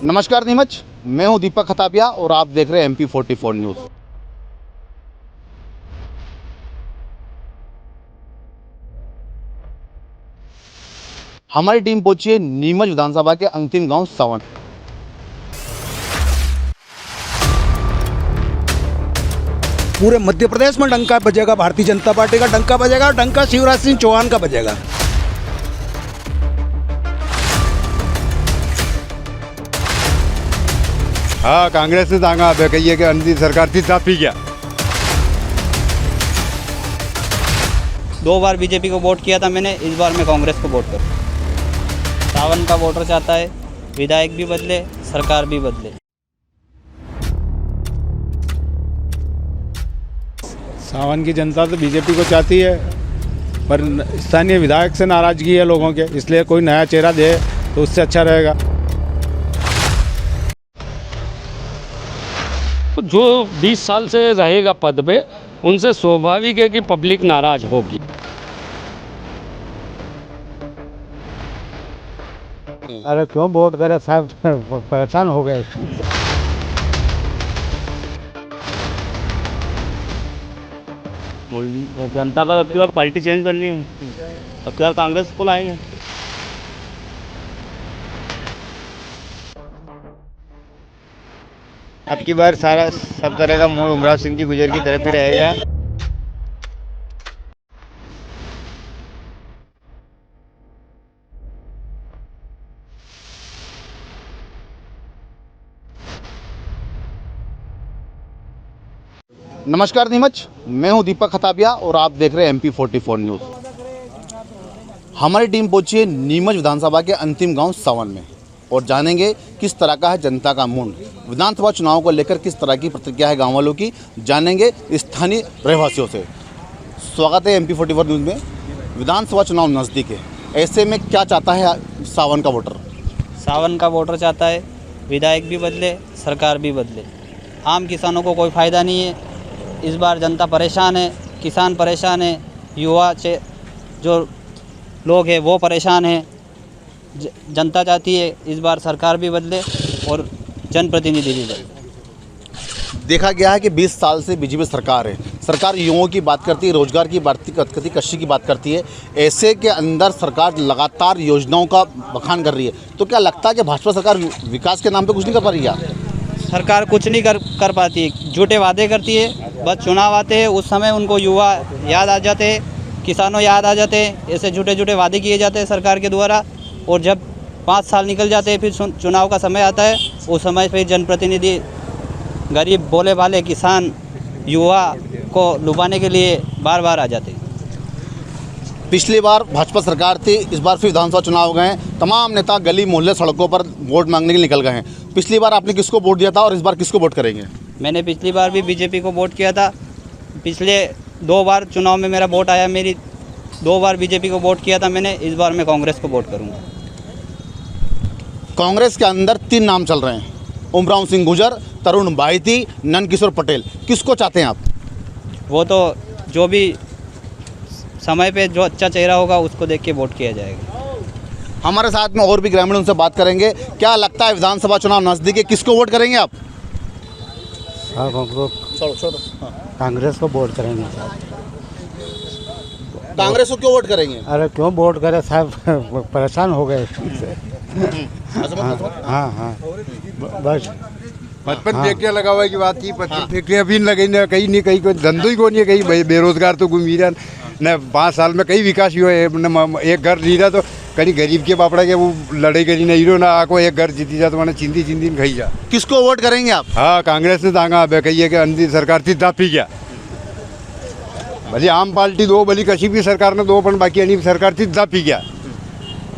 नमस्कार नीमच, मैं हूं दीपक खताबिया और आप देख रहे हैं MP44 न्यूज़। हमारी टीम पहुंची है नीमच विधानसभा के अंतिम गांव सावन। पूरे मध्य प्रदेश में डंका बजेगा, भारतीय जनता पार्टी का डंका बजेगा और डंका शिवराज सिंह चौहान का बजेगा। हाँ, कांग्रेस ने तांगा अब कहिए कि अंदर सरकार थी साफ ही क्या। 2 बार बीजेपी को वोट किया था मैंने, इस बार मैं कांग्रेस को वोट करूँ। सावन का वोटर चाहता है विधायक भी बदले, सरकार भी बदले। सावन की जनता तो बीजेपी को चाहती है, पर स्थानीय विधायक से नाराजगी है लोगों के, इसलिए कोई नया चेहरा दे तो उससे अच्छा रहेगा। जो 20 साल से रहेगा पद पे, उनसे स्वाभाविक है कि पब्लिक नाराज होगी। अरे क्यों वोट करे साहब, परेशान हो गए। जनता का अब की बार पार्टी चेंज करनी है, अब की बार कांग्रेस को लाएंगे। अब की बार सारा सब तरह का मोड़ उमराव सिंह जी गुजर की तरफ ही रहेगा। नमस्कार नीमच, मैं हूं दीपक खताबिया और आप देख रहे हैं MP44 न्यूज़। हमारी टीम पहुंची है नीमच विधानसभा के अंतिम गांव सावन में और जानेंगे किस तरह का है जनता का मूड। विधानसभा चुनाव को लेकर किस तरह की प्रतिक्रिया है गांव वालों की, जानेंगे स्थानीय रहवासियों से। स्वागत है MP44 न्यूज़ में। विधानसभा चुनाव नज़दीक है, ऐसे में क्या चाहता है सावन का वोटर? सावन का वोटर चाहता है विधायक भी बदले, सरकार भी बदले। आम किसानों को कोई फ़ायदा नहीं है। इस बार जनता परेशान है, किसान परेशान है, युवा जो लोग हैं वो परेशान हैं। जनता चाहती है इस बार सरकार भी बदले और जनप्रतिनिधि भी बदले। देखा गया है कि 20 साल से बीजेपी सरकार है। सरकार युवाओं की बात करती है, रोजगार की बात करती है, कृषि की बात करती है। ऐसे के अंदर सरकार लगातार योजनाओं का बखान कर रही है, तो क्या लगता है कि भाजपा सरकार विकास के नाम पे कुछ नहीं कर पा रही है? सरकार कुछ नहीं कर पाती है, झूठे वादे करती है। बस चुनाव आते हैं उस समय उनको युवा याद आ जाते हैं, किसानों याद आ जाते हैं। ऐसे झूठे झूठे वादे किए जाते हैं सरकार के द्वारा, और जब 5 साल निकल जाते हैं, फिर चुनाव का समय आता है, उस समय फिर जनप्रतिनिधि गरीब भोले भाले किसान युवा को लुभाने के लिए बार बार आ जाते हैं। पिछली बार भाजपा सरकार थी, इस बार फिर विधानसभा चुनाव हो गए हैं। तमाम नेता गली मोहल्ले सड़कों पर वोट मांगने के लिए निकल गए हैं। पिछली बार आपने किसको वोट दिया था और इस बार किसको वोट करेंगे? मैंने पिछली बार भी बीजेपी को वोट किया था। पिछले 2 बार चुनाव में मेरा वोट आया, मेरी 2 बार बीजेपी को वोट किया था मैंने। इस बार मैं कांग्रेस को वोट करूँगा। कांग्रेस के अंदर 3 नाम चल रहे हैं, उमराव सिंह गुजर, तरुण बाहिती, नंदकिशोर पटेल। किसको चाहते हैं आप? वो तो जो भी समय पे जो अच्छा चेहरा होगा उसको देख के वोट किया जाएगा। हमारे साथ में और भी ग्रामीण उनसे बात करेंगे। क्या लगता है विधानसभा चुनाव नज़दीक है, किसको वोट करेंगे आप? साहब हम लोग कांग्रेस को वोट करेंगे साहब। कांग्रेस को क्यों वोट करेंगे? अरे क्यों वोट करे साहब, परेशान हो गए। हाँ हाँ, बस पचपन फैक्ट्रियाँ लगा हुआ की बात की, 25 फैक्ट्रियाँ भी लगी न कहीं नहीं, कहीं कोई धंधो ही को नहीं है, कहीं बेरोजगार तो घूम रहा न। 5 साल में कई विकास हुआ है न। एक घर ली रहा तो कहीं गरीब के पापड़ा के वो लड़ाई करी नहीं रो ना, आको एक घर जीती जा तो मैंने चिंदी खाई जा। किसको वोट करेंगे आप? हाँ, कांग्रेस ने तांगा अब कहिए कि अंदर सरकार थी साफ ही क्या। भले आम पार्टी दो, भली कसी भी सरकार ने दो, पर बाकी अन्य सरकार थी साफ ही क्या।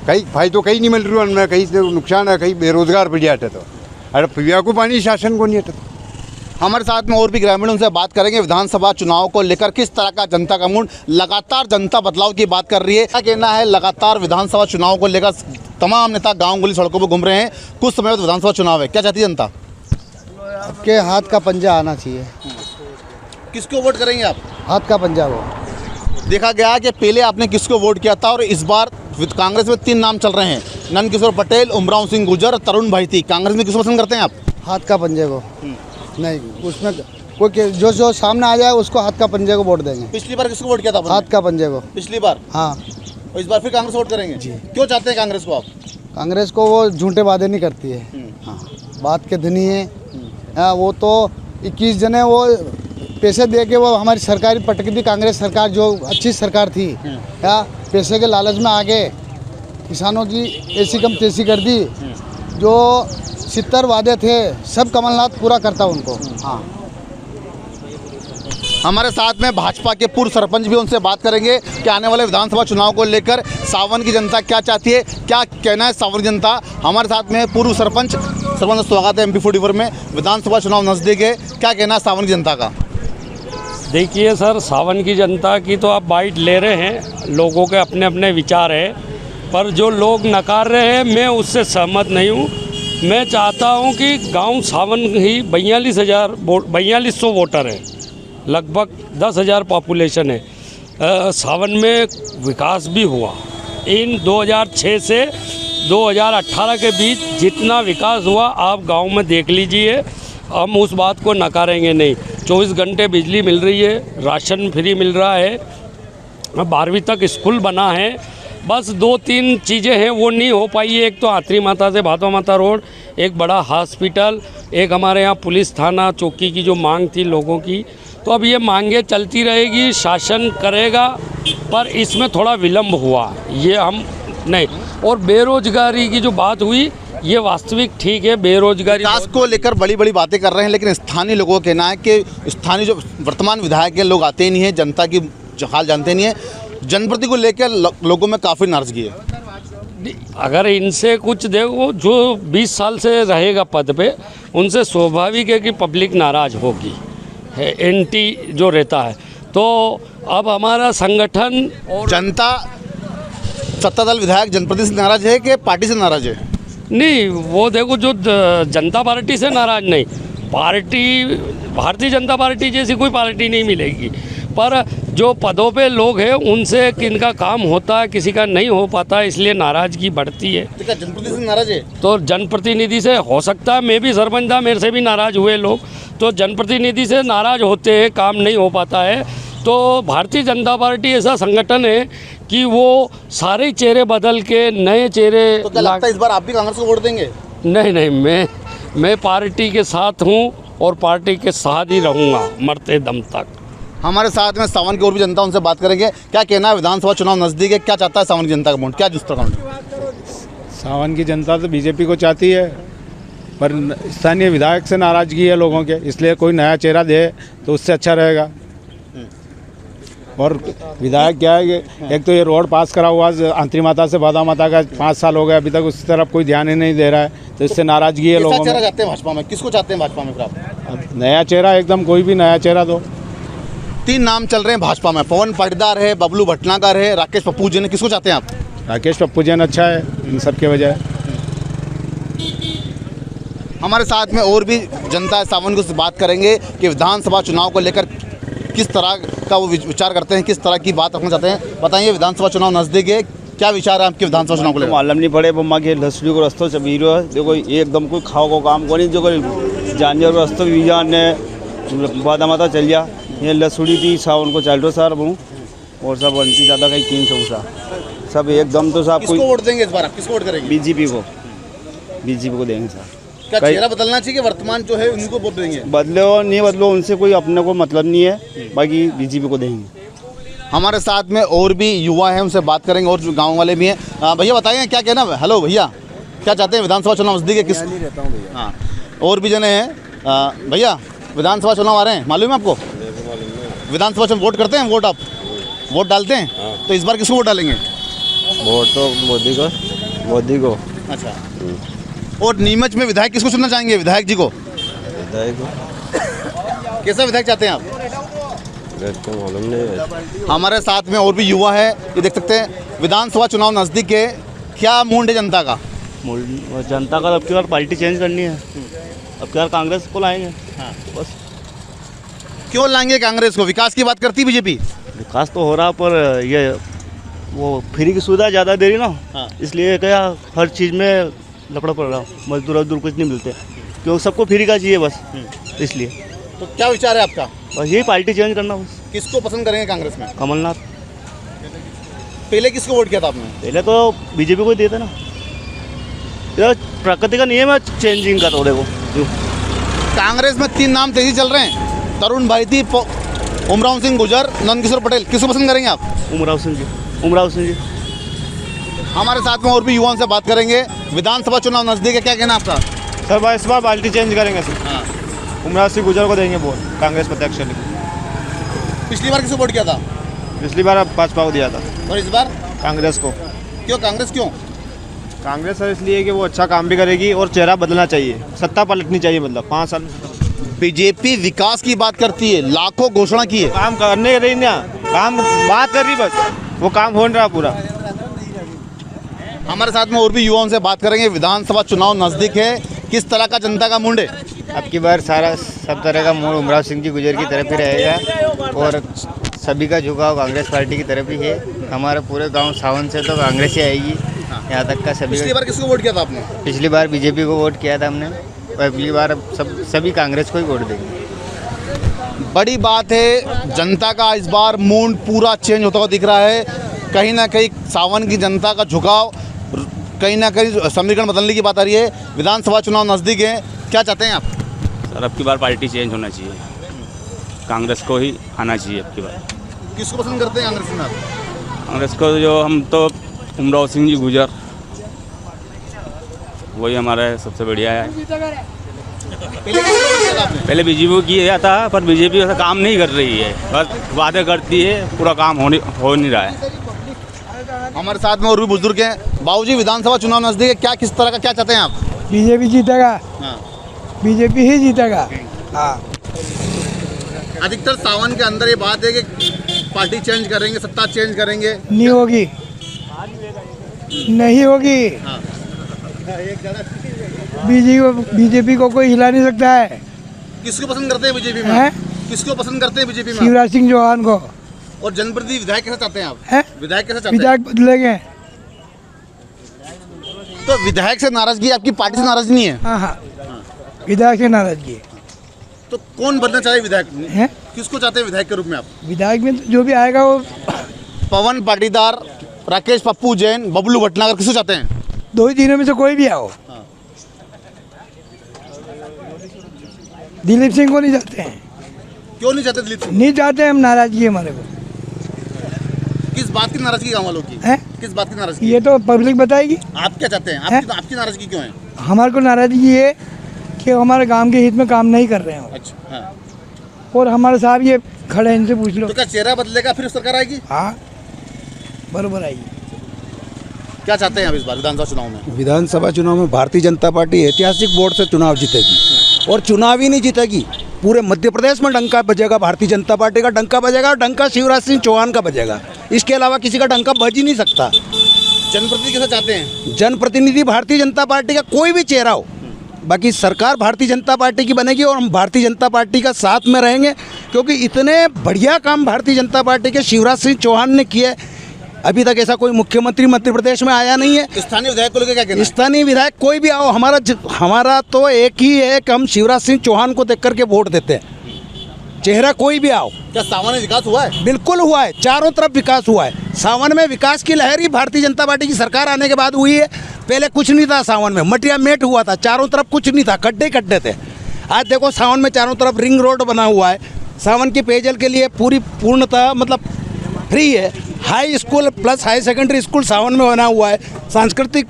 कहीं फायदो कहीं नहीं मिल रहा उनमें, कहीं तो नुकसान है, कहीं बेरोजगार पड़ जाते। तो अरे पिया को पानी शासन को नहीं हटा। हमारे साथ में और भी ग्रामीण उनसे बात करेंगे। विधानसभा चुनाव को लेकर किस तरह का जनता का मूड, लगातार जनता बदलाव की बात कर रही है। क्या कहना है? लगातार विधानसभा चुनाव को लेकर तमाम नेता गांव गली सड़कों पर घूम रहे हैं। कुछ समय बाद विधानसभा चुनाव है, क्या चाहती है जनता? के हाथ का पंजा आना चाहिए। किसको वोट करेंगे आप? हाथ का पंजा वो देखा गया कि पहले आपने किसको वोट किया था और इस बार कांग्रेस में 3 नाम चल रहे हैं, नंद किशोर पटेल, उमराव सिंह गुर्जर और तरुण भाई थी। कांग्रेस में किसको पसंद करते हैं आप? हाथ का पंजे को नहीं, उसमें कोई जो सामने आ जाए उसको हाथ का पंजे को वोट देंगे। पिछली बार किसको वोट किया था आपने? हाथ का पंजे को। पिछली बार? हाँ। और इस बार फिर कांग्रेस वोट करेंगे जी। क्यों चाहते हैं कांग्रेस को आप? कांग्रेस को वो झूठे वादे नहीं करती है, हाँ, बात के धनी है। हाँ, वो तो 21 जने वो पैसे दे के वो हमारी सरकारी पटक दी। कांग्रेस सरकार जो अच्छी सरकार थी, या पैसे के लालच में आगे किसानों की ऐसी कम तैसी कर दी। जो 70 वादे थे सब कमलनाथ पूरा करता उनको। हाँ। हमारे साथ में भाजपा के पूर्व सरपंच भी, उनसे बात करेंगे कि आने वाले विधानसभा चुनाव को लेकर सावन की जनता क्या चाहती है, क्या कहना है सावन की जनता। हमारे साथ में पूर्व सरपंच स्वागत है MP44 में। विधानसभा चुनाव नज़दीक है, क्या कहना है सावन की जनता का? देखिए सर, सावन की जनता की तो आप बाइट ले रहे हैं, लोगों के अपने अपने विचार है, पर जो लोग नकार रहे हैं मैं उससे सहमत नहीं हूँ। मैं चाहता हूँ कि गांव सावन ही 4200 वोटर हैं, लगभग 10,000 पॉपुलेशन है। सावन में विकास भी हुआ। इन 2006 से 2018 के बीच जितना विकास हुआ आप गांव में देख लीजिए, हम उस बात को नकारेंगे नहीं। 24 घंटे बिजली मिल रही है, राशन फ्री मिल रहा है, 12वीं तक स्कूल बना है। बस 2-3 चीज़ें हैं वो नहीं हो पाई है। एक तो आतरी माता से भादवा माता रोड, एक बड़ा हॉस्पिटल, एक हमारे यहाँ पुलिस थाना चौकी की जो मांग थी लोगों की। तो अब ये मांगे चलती रहेगी, शासन करेगा, पर इसमें थोड़ा विलम्ब हुआ, ये हम नहीं। और बेरोजगारी की जो बात हुई, ये वास्तविक ठीक है, बेरोजगारी विकास को लेकर बड़ी बड़ी बातें कर रहे हैं, लेकिन स्थानीय लोगों का कहना है कि स्थानीय जो वर्तमान विधायक के लोग आते ही नहीं है, जनता की हाल जानते नहीं है। जनप्रति को लेकर लोगों में काफ़ी नाराजगी है। अगर इनसे कुछ देखो, जो 20 साल से रहेगा पद पे, उनसे स्वाभाविक है कि पब्लिक नाराज़ होगी, है एंटी जो रहता है। तो अब हमारा संगठन और जनता सत्तादल विधायक जनप्रति से नाराज है कि पार्टी से नाराज है? नहीं, वो देखो जो जनता पार्टी से नाराज नहीं, पार्टी भारतीय जनता पार्टी जैसी कोई पार्टी नहीं मिलेगी, पर जो पदों पे लोग हैं उनसे किनका काम होता है, किसी का नहीं हो पाता, इसलिए नाराज़गी बढ़ती है। तो क्या जनप्रतिनिधि से नाराज है? तो जनप्रतिनिधि से हो सकता है, मैं भी सरपंच था, मेरे से भी नाराज़ हुए लोग, तो जनप्रतिनिधि से नाराज़ होते हैं, काम नहीं हो पाता है। तो भारतीय जनता पार्टी ऐसा संगठन है कि वो सारे चेहरे बदल के नए चेहरे। तो क्या लगता है इस बार आप भी कांग्रेस को वोट देंगे? नहीं, मैं पार्टी के साथ हूँ और पार्टी के साथ ही रहूँगा मरते दम तक। हमारे साथ में सावन की और भी जनता, उनसे बात करेंगे। क्या कहना है, विधानसभा चुनाव नज़दीक है, क्या चाहता है सावन की जनता का वोट, क्या जिस तरह का? सावन की जनता तो बीजेपी को चाहती है, पर स्थानीय विधायक से नाराज़गी है लोगों के, इसलिए कोई नया चेहरा दे तो उससे अच्छा रहेगा। और विधायक क्या है कि एक तो ये रोड पास करा हुआ आंतरी माता से भादवा माता का 5 साल हो गए, अभी तक उस तरफ कोई ध्यान ही नहीं दे रहा है, तो इससे नाराज़गी है लोगों में। चेहरा चाहते हैं भाजपा में, किसको चाहते हैं भाजपा में फिर आप? नया चेहरा, एकदम कोई भी नया चेहरा दो। 3 नाम चल रहे हैं भाजपा में, पवन पाटीदार है, बबलू भटनागर है, राकेश पप्पू जैन है, किसको चाहते हैं आप? राकेश पप्पू जैन अच्छा है इन सब के वजह। हमारे साथ में और भी जनता है, सावन को बात करेंगे कि विधानसभा चुनाव को लेकर किस तरह का वो विचार करते हैं, किस तरह की बात रखना चाहते हैं। बताइए, विधानसभा चुनाव नज़दीक है, क्या विचार है आपके विधानसभा चुनाव को लेकर? मालूम नहीं पड़े मम्मा के लसड़ी को रस्तो चबीरो है, देखो एकदम कोई खाओ को काम को नहीं, जो जानवर को रस्तो भी जाने बादा माता चल जा, ये लसड़ी थी सावन को चल रहा सर वो, और सब अंती ज़्यादा कहीं 300 सब एकदम। तो साहब किसको वोट देंगे इस बार, आप किसको वोट करेंगे? बीजेपी को देंगे सर। क्या चेहरा बदलना चाहिए कि वर्तमान जो है उनको वोट देंगे? बदलो नहीं बदलो, उनसे कोई अपने को मतलब नहीं है, बाकी बीजेपी को देंगे। हमारे साथ में और भी युवा हैं, उनसे बात करेंगे, और जो गांव वाले भी हैं। भैया बताइए क्या कहना है? हेलो भैया, क्या चाहते हैं, विधानसभा चुनाव नज़दीक है, किस? रहता हूँ भैया। हाँ, और भी जने हैं। भैया, विधानसभा चुनाव आ रहे हैं, मालूम है आपको? विधानसभा चुनाव वोट करते हैं, वोट आप वोट डालते हैं? तो इस बार किसको वोट डालेंगे? वोट तो मोदी को। अच्छा, और नीमच में विधायक किसको चुनना चाहेंगे, विधायक जी को? कैसा विधायक चाहते हैं आप? मालूम नहीं। हमारे साथ में और भी युवा है, ये देख सकते हैं। विधानसभा चुनाव नज़दीक है, क्या मूड है जनता का? जनता का अब की बार पार्टी चेंज करनी है, अब की बार कांग्रेस को लाएंगे। हाँ। बस। क्यों लाएंगे कांग्रेस को? विकास की बात करती है बीजेपी? विकास तो हो रहा, पर ये वो फ्री की सुविधा ज़्यादा दे रही ना, हाँ। इसलिए क्या हर चीज़ में लफड़ा पड़ रहा, मजदूर कुछ नहीं मिलते, क्योंकि सबको फ्री का चाहिए बस, इसलिए तो क्या विचार है आपका? बस यही पार्टी चेंज करना बस। किसको पसंद करेंगे कांग्रेस में? कमलनाथ। पहले किसको वोट किया था आपने? पहले तो बीजेपी को ही देते ना, यार प्रकृति का नियम है चेंजिंग का, तो देखो कांग्रेस में 3 नाम तेजी चल रहे हैं, तरुण भाईती, उमराव सिंह गुजर, नंदकिशोर पटेल। किसको पसंद करेंगे आप? उमराव सिंह जी। हमारे साथ में और भी युवाओं से बात करेंगे। विधानसभा चुनाव नजदीक है, क्या कहना आपका? सर भाई इस बार पार्टी चेंज करेंगे सर। हाँ। उमराव सिंह गुजर को देंगे वोट, कांग्रेस प्रत्यक्ष। पिछली बार किसको वोट किया था? पिछली बार भाजपा को दिया था, और इस बार कांग्रेस को। क्यों कांग्रेस क्यों? कांग्रेस सर इसलिए कि वो अच्छा काम भी करेगी और चेहरा बदलना चाहिए, सत्ता पलटनी चाहिए, मतलब 5 साल में बीजेपी विकास की बात करती है, लाखों घोषणा की है। काम करने रही ना, काम बात कर रही बस, वो काम हो नहीं रहा पूरा। हमारे साथ में और भी युवाओं से बात करेंगे। विधानसभा चुनाव नजदीक है, किस तरह का जनता का मूड है? अब की बार सब तरह का मूड उमराव सिंह जी गुजर की तरफ ही रहेगा और सभी का झुकाव कांग्रेस पार्टी की तरफ ही है। हमारे पूरे गांव सावन से तो कांग्रेस ही आएगी, यहाँ तक का सभी। पिछली बार किसको वोट किया था आपने? पिछली बार बीजेपी को वोट किया था हमने, और अगली बार सभी कांग्रेस को ही वोट देंगे। बड़ी बात है, जनता का इस बार मूड पूरा चेंज होता हुआ दिख रहा है। कहीं ना कहीं सावन की जनता का झुकाव, कहीं ना कहीं समीकरण बदलने की बात आ रही है। विधानसभा चुनाव नज़दीक है, क्या चाहते हैं आप? सर अब की बार पार्टी चेंज होना चाहिए, कांग्रेस को ही आना चाहिए अब की बार। किसको पसंद करते हैं कांग्रेस में आप? कांग्रेस को जो हम तो उमराव सिंह जी गुजर, वही हमारा सबसे बढ़िया है। पहले बीजेपी को किया था, पर बीजेपी वैसा काम नहीं कर रही है, बस वादे करती है, पूरा काम हो नहीं रहा है। हमारे साथ में और भी बुजुर्ग हैं। बाबूजी, विधानसभा चुनाव नज़दीक है, क्या किस तरह का क्या चाहते हैं आप? बीजेपी जीतेगा। हाँ। बीजेपी ही जीतेगा। हाँ। अधिकतर सावन के अंदर ये बात है कि पार्टी चेंज करेंगे, सत्ता चेंज करेंगे। नहीं होगी, नहीं होगी। हाँ। बीजेपी को कोई हिला नहीं सकता है। किसको पसंद करते हैं बीजेपी में? हैं? किसको पसंद करते हैं बीजेपी में? शिवराज सिंह चौहान को। और जनप्रतिनिधि विधायक कैसे चाहते हैं आप? हैं? विधायक कैसे चाहते हैं? विधायक बदलेंगे। तो विधायक से नाराजगी, आपकी पार्टी से नाराजगी नहीं है? हाँ हाँ, विधायक से नाराजगी है। तो कौन बनना चाहिए विधायक? हैं? किसको चाहते हैं विधायक के रूप में आप? विधायक में जो भी आएगा वो पवन पाटीदार, राकेश पप्पू जैन, बबलू भटनागर, किसको चाहते हैं? 2 ही तीनों में से कोई भी आओ। दिलीप सिंह को नहीं चाहते हैं। क्यों नहीं चाहते दिलीप सिंह? नहीं चाहते हैं हम, नाराजगी है हमारे को। किस बात की नाराजगी गाँव वालों की? हैं? किस बात की नाराजगी? ये तो पब्लिक बताएगी। आप क्या चाहते हैं? हैं? आपकी नाराजगी क्यों है? हमारे को नाराजगी है कि हमारे गांव के हित में काम नहीं कर रहे हैं। अच्छा। हाँ। और हमारे साहब ये खड़े हैं, इनसे पूछ लो। तो क्या चेहरा बदलेगा फिर सरकार आएगी? हाँ, बरोबर आएगी। क्या चाहते हैं आप इस बार विधानसभा चुनाव में? विधानसभा चुनाव में भारतीय जनता पार्टी ऐतिहासिक वोट से चुनाव जीतेगी, और चुनाव ही नहीं जीतेगी, पूरे मध्य प्रदेश में डंका बजेगा, भारतीय जनता पार्टी का डंका बजेगा, और डंका शिवराज सिंह चौहान का बजेगा। इसके अलावा किसी का डंका बज ही नहीं सकता। जनप्रतिनिधि कैसे चाहते हैं? जनप्रतिनिधि भारतीय जनता पार्टी का कोई भी चेहरा हो, बाकी सरकार भारतीय जनता पार्टी की बनेगी, और हम भारतीय जनता पार्टी का साथ में रहेंगे, क्योंकि इतने बढ़िया काम भारतीय जनता पार्टी के शिवराज सिंह चौहान ने किए। अभी तक ऐसा कोई मुख्यमंत्री मध्य प्रदेश में आया नहीं है। स्थानीय विधायक को लेकर क्या कहना है? स्थानीय विधायक कोई भी आओ, हमारा तो एक ही है कि हम शिवराज सिंह चौहान को देख करके वोट देते हैं, चेहरा कोई भी आओ। क्या सावन में विकास हुआ है? बिल्कुल हुआ है, चारों तरफ विकास हुआ है। सावन में विकास की लहर ही भारतीय जनता पार्टी की सरकार आने के बाद हुई है। पहले कुछ नहीं था, सावन में मटिया मेट हुआ था, चारों तरफ कुछ नहीं था, खड्डे खड्डे थे। आज देखो सावन में चारों तरफ रिंग रोड बना हुआ है। सावन के पेयजल के लिए पूर्णतः मतलब फ्री है। High school plus high secondary school सावन में बना हुआ है। सांस्कृतिक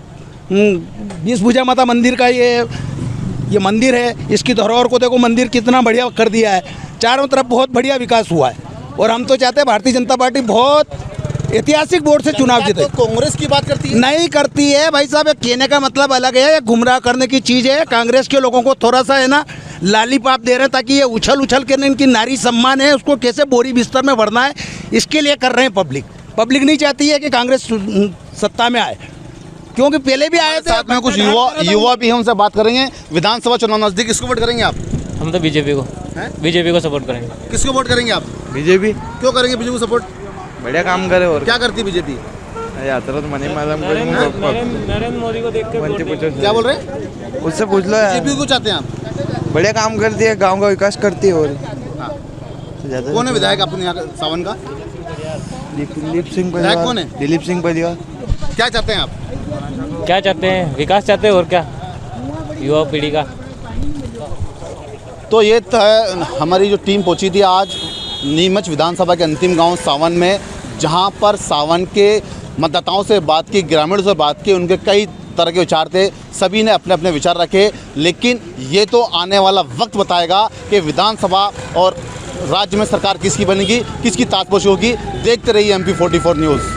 20 भुजा माता मंदिर का ये मंदिर है, इसकी धरोहर को देखो, मंदिर कितना बढ़िया कर दिया है। चारों तरफ बहुत बढ़िया विकास हुआ है, और हम तो चाहते हैं भारतीय जनता पार्टी बहुत ऐतिहासिक वोट से चुनाव जीते। तो कांग्रेस की बात करती है? नहीं करती है भाई साहब, कहने का मतलब अलग है, गुमराह करने की चीज़ है। कांग्रेस के लोगों को थोड़ा सा है ना लालीपाप दे रहे हैं, ताकि ये उछल के इनकी नारी सम्मान है उसको कैसे बोरी बिस्तर में भरना है, इसके लिए कर रहे हैं। पब्लिक नहीं चाहती है कि कांग्रेस सत्ता में आए, क्योंकि पहले भी आए थे। साथ में कुछ युवा भी हैं, उनसे बात करेंगे। विधानसभा चुनाव नजदीक, किसको वोट करेंगे आप? हम तो बीजेपी को। बीजेपी को सपोर्ट करेंगे। किसको वोट करेंगे आप? बीजेपी क्यों करेंगे बीजेपी को सपोर्ट? बढ़िया काम करे। और क्या करती है बीजेपी? यात्रा तो मनी मालूम नरेंद्र मोदी को देख के क्या बोल रहे हैं? उससे पूछ लो। बीजेपी को चाहते हैं आप? बढ़िया काम करती है, गांव का विकास करती है। और कौन है विधायक अपने यहाँ सावन का? दिलीप सिंह विधायक कौन है? दिलीप सिंह बलिया। क्या चाहते हैं आप? क्या चाहते हैं? विकास चाहते हैं। और क्या, युवा पीढ़ी का। तो ये हमारी जो टीम पहुंची थी आज नीमच विधानसभा के अंतिम गांव सावन में, जहां पर सावन के मतदाताओं से बात की, ग्रामीणों से बात की। उनके कई तरह के विचार थे, सभी ने अपने अपने विचार रखे। लेकिन ये तो आने वाला वक्त बताएगा कि विधानसभा और राज्य में सरकार किसकी बनेगी, किसकी ताजपोशी होगी। देखते रहिए MP44 न्यूज़।